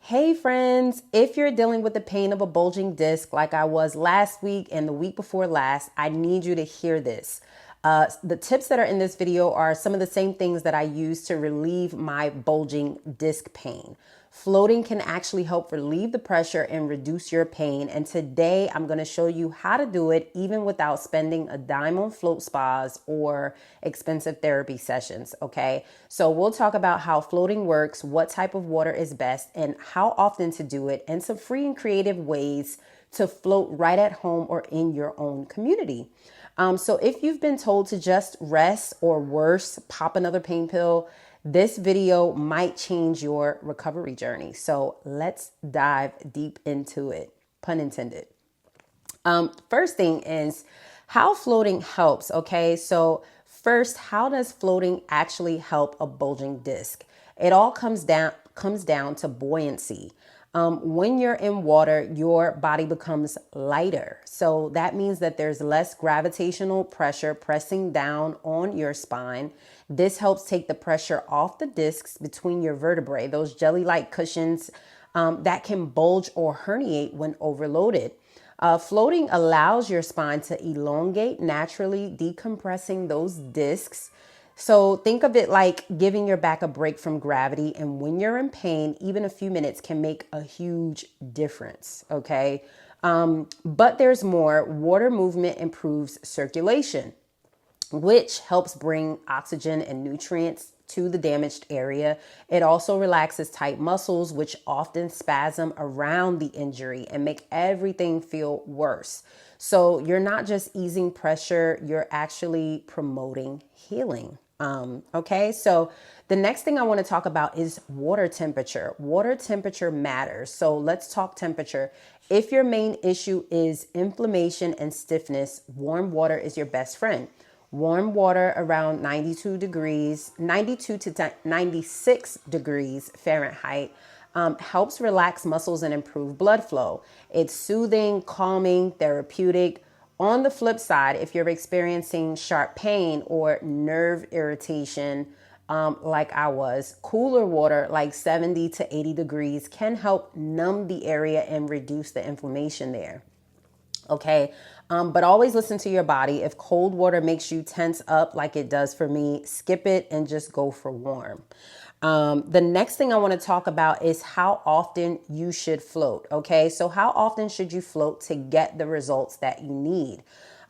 Hey friends, if you're dealing with the pain of a bulging disc like I was last week and the week before last, I need you to hear this. The tips that are in this video are some of the same things that I use to relieve my bulging disc pain. Floating can actually help relieve the pressure and reduce your pain. And today I'm going to show you how to do it even without spending a dime on float spas or expensive therapy sessions. Okay. So we'll talk about how floating works, what type of water is best, and how often to do it, and some free and creative ways to float right at home or in your own community. So if you've been told to just rest or worse, pop another pain pill, this video might change your recovery journey. So let's dive deep into it, pun intended. First thing is how floating helps. Okay, so first, how does floating actually help a bulging disc? It all comes down to buoyancy. When you're in water, your body becomes lighter. So that means that there's less gravitational pressure pressing down on your spine. This helps take the pressure off the discs between your vertebrae, those jelly-like cushions that can bulge or herniate when overloaded. Floating allows your spine to elongate naturally, decompressing those discs. So think of it like giving your back a break from gravity. And when you're in pain, even a few minutes can make a huge difference. Okay. But there's more. Water movement improves circulation, which helps bring oxygen and nutrients to the damaged area. It also relaxes tight muscles, which often spasm around the injury and make everything feel worse. So you're not just easing pressure, you're actually promoting healing. Okay, so the next thing I want to talk about is water temperature. Water temperature matters. So let's talk temperature. If your main issue is inflammation and stiffness, warm water is your best friend. Warm water around 92 to 96 degrees Fahrenheit helps relax muscles and improve blood flow. It's soothing, calming, therapeutic. On the flip side, if you're experiencing sharp pain or nerve irritation, like I was, cooler water like 70 to 80 degrees can help numb the area and reduce the inflammation there. Okay. But always listen to your body. If cold water makes you tense up like it does for me, skip it and just go for warm. The next thing I want to talk about is how often you should float. Okay. So how often should you float to get the results that you need?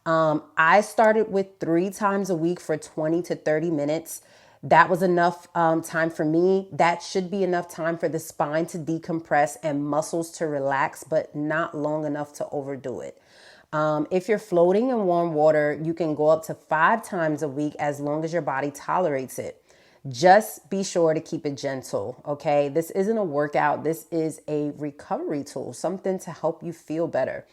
I started with 3 times a week for 20 to 30 minutes. That was enough time for me. That should be enough time for the spine to decompress and muscles to relax, but not long enough to overdo it. If you're floating in warm water, you can go up to 5 times a week as long as your body tolerates it. Just be sure to keep it gentle, okay? This isn't a workout. This is a recovery tool, something to help you feel better.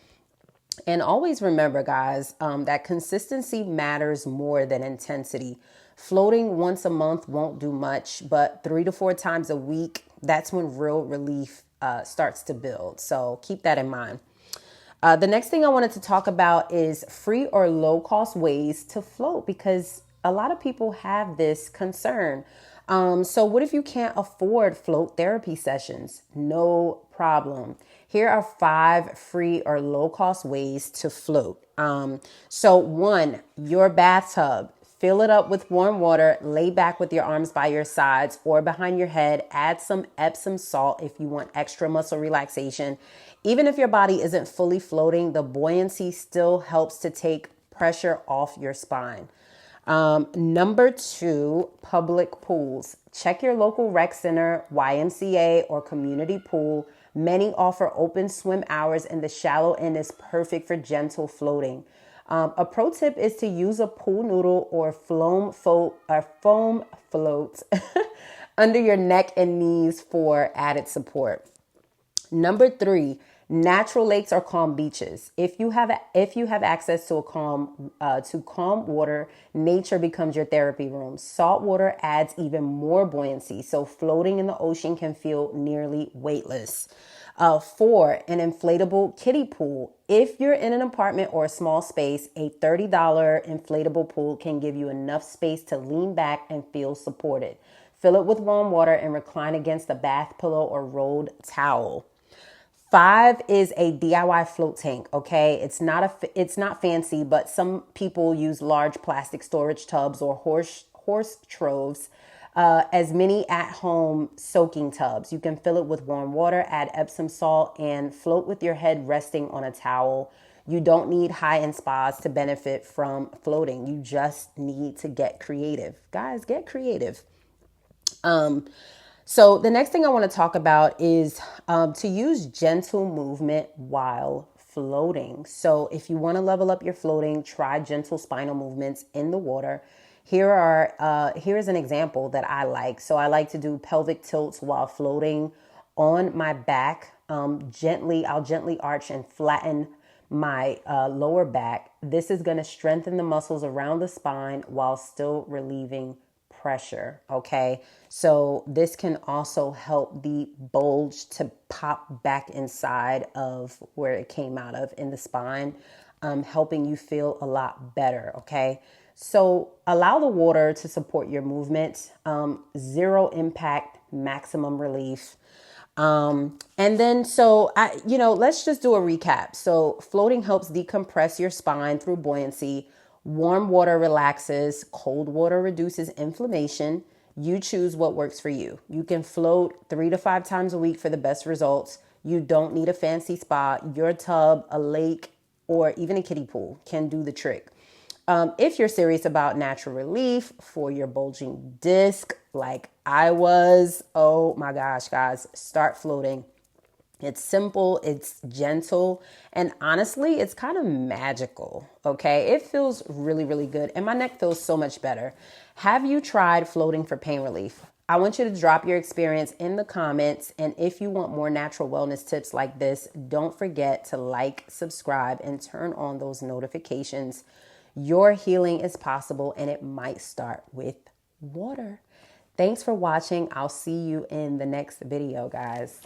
And always remember, guys, that consistency matters more than intensity. Floating once a month won't do much, but 3 to 4 times a week, that's when real relief starts to build. So keep that in mind. The next thing I wanted to talk about is free or low cost ways to float, because a lot of people have this concern. So what if you can't afford float therapy sessions? No problem. Here are 5 free or low cost ways to float. So 1, your bathtub. Fill it up with warm water, lay back with your arms by your sides or behind your head. Add some Epsom salt if you want extra muscle relaxation. Even if your body isn't fully floating, the buoyancy still helps to take pressure off your spine. Number 2, public pools. Check your local rec center, YMCA, or community pool. Many offer open swim hours and the shallow end is perfect for gentle floating. A pro tip is to use a pool noodle or foam float under your neck and knees for added support. Number 3, natural lakes or calm beaches. If you have access to calm water, nature becomes your therapy room. Salt water adds even more buoyancy, so floating in the ocean can feel nearly weightless. 4, an inflatable kiddie pool. If you're in an apartment or a small space, a $30 inflatable pool can give you enough space to lean back and feel supported. Fill it with warm water and recline against a bath pillow or rolled towel. 5 is a DIY float tank, okay? It's not fancy, but some people use large plastic storage tubs or horse troves, as many at-home soaking tubs. You can fill it with warm water, add Epsom salt, and float with your head resting on a towel. You don't need high-end spas to benefit from floating. You just need to get creative. Guys, get creative. So the next thing I want to talk about is to use gentle movement while floating. So if you want to level up your floating, try gentle spinal movements in the water. Here's an example that I like. So I like to do pelvic tilts while floating on my back. I'll gently arch and flatten my lower back. This is going to strengthen the muscles around the spine while still relieving pressure. Okay, so this can also help the bulge to pop back inside of where it came out of in the spine, helping you feel a lot better. Okay, so allow the water to support your movement. Zero impact, maximum relief. And then, let's just do a recap. So floating helps decompress your spine through buoyancy. Warm water relaxes. Cold water reduces inflammation. You choose what works for you. You can float 3 to 5 times a week for the best results. You don't need a fancy spa. Your tub, a lake, or even a kiddie pool can do the trick. If you're serious about natural relief for your bulging disc, like I was, oh my gosh, guys, start floating. It's simple, it's gentle, and honestly, it's kind of magical, okay? It feels really, really good, and my neck feels so much better. Have you tried floating for pain relief? I want you to drop your experience in the comments, and if you want more natural wellness tips like this, don't forget to like, subscribe, and turn on those notifications. Your healing is possible, and it might start with water. Thanks for watching. I'll see you in the next video, guys.